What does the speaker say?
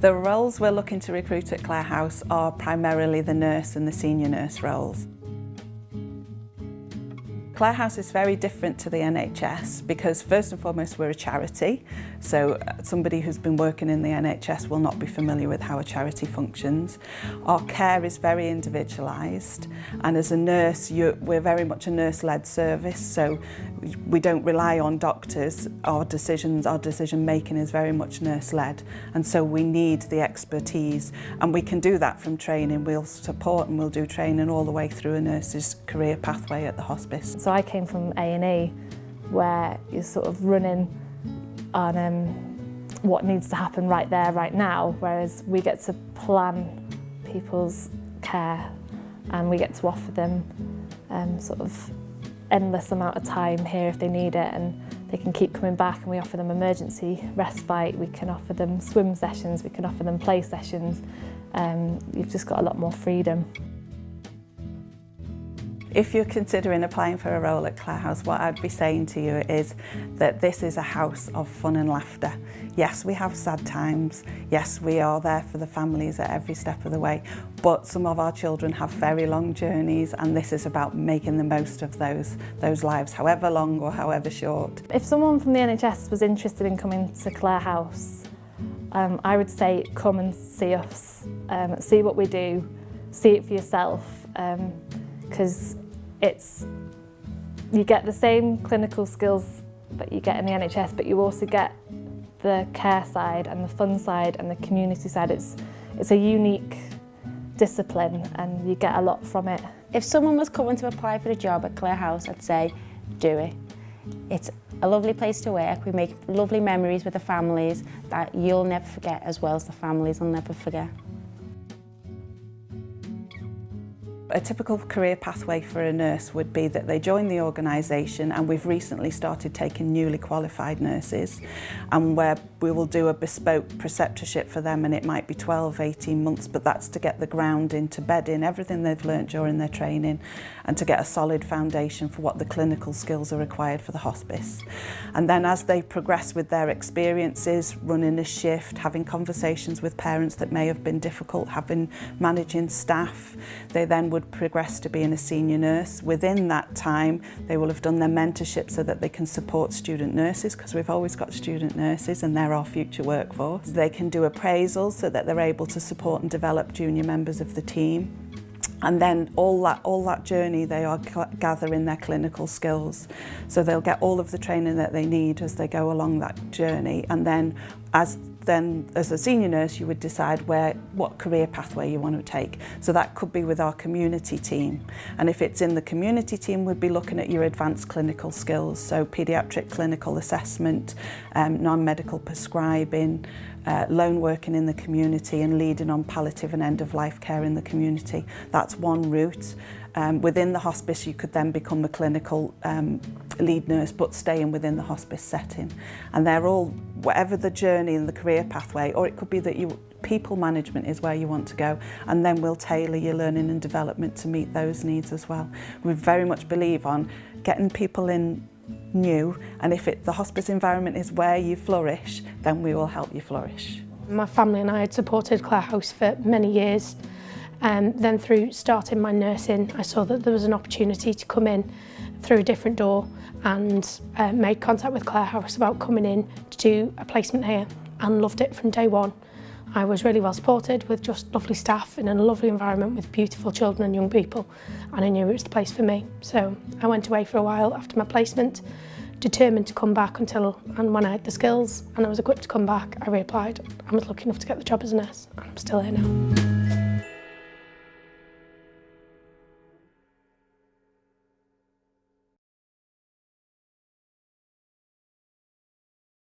The roles we're looking to recruit at Clare House are primarily the nurse and the senior nurse roles. Clare House is very different to the NHS because first and foremost we're a charity, so somebody who's been working in the NHS will not be familiar with how a charity functions. Our care is very individualised, and as a nurse we're very much a nurse-led service, so we don't rely on doctors. Our decision making is very much nurse-led, and so we need the expertise, and we can do that from training. We'll support and we'll do training all the way through a nurse's career pathway at the hospice. So I came from A&E, where you're sort of running on what needs to happen right there, right now, whereas we get to plan people's care and we get to offer them sort of endless amount of time here if they need it, and they can keep coming back, and we offer them emergency respite, we can offer them swim sessions, we can offer them play sessions. You've just got a lot more freedom. If you're considering applying for a role at Clare House, what I'd be saying to you is that this is a house of fun and laughter. Yes, we have sad times. Yes, we are there for the families at every step of the way, but some of our children have very long journeys, and this is about making the most of those lives, however long or however short. If someone from the NHS was interested in coming to Clare House, I would say come and see us, see what we do, see it for yourself. Because you get the same clinical skills that you get in the NHS, but you also get the care side and the fun side and the community side. It's a unique discipline and you get a lot from it. If someone was coming to apply for a job at Clare House, I'd say do it. It's a lovely place to work. We make lovely memories with the families that you'll never forget, as well as the families will never forget. A typical career pathway for a nurse would be that they join the organisation, and we've recently started taking newly qualified nurses, and where we will do a bespoke preceptorship for them, and it might be 12, 18 months, but that's to get the ground in, to bed in everything they've learnt during their training and to get a solid foundation for what the clinical skills are required for the hospice. And then as they progress with their experiences, running a shift, having conversations with parents that may have been difficult, managing staff, they then would progress to being a senior nurse. Within that time, they will have done their mentorship so that they can support student nurses, because we've always got student nurses and they're our future workforce. They can do appraisals so that they're able to support and develop junior members of the team. And then all that journey, they are gathering their clinical skills. So they'll get all of the training that they need as they go along that journey. And then as a senior nurse, you would decide what career pathway you want to take. So that could be with our community team. And if it's in the community team, we'd be looking at your advanced clinical skills. So paediatric clinical assessment, non-medical prescribing, lone working in the community, and leading on palliative and end-of-life care in the community. That's one route. Within the hospice, you could then become a clinical lead nurse, but staying within the hospice setting. And they're all, whatever the journey and the career pathway, or it could be that people management is where you want to go, and then we'll tailor your learning and development to meet those needs as well. We very much believe on getting people in new, and if the hospice environment is where you flourish, then we will help you flourish. My family and I had supported Clare House for many years, and then through starting my nursing, I saw that there was an opportunity to come in through a different door, and made contact with Clare House about coming in to do a placement here, and loved it from day one. I was really well supported with just lovely staff in a lovely environment with beautiful children and young people, and I knew it was the place for me. So I went away for a while after my placement, determined to come back and when I had the skills and I was equipped to come back, I reapplied. I was lucky enough to get the job as a nurse, and I'm still here now.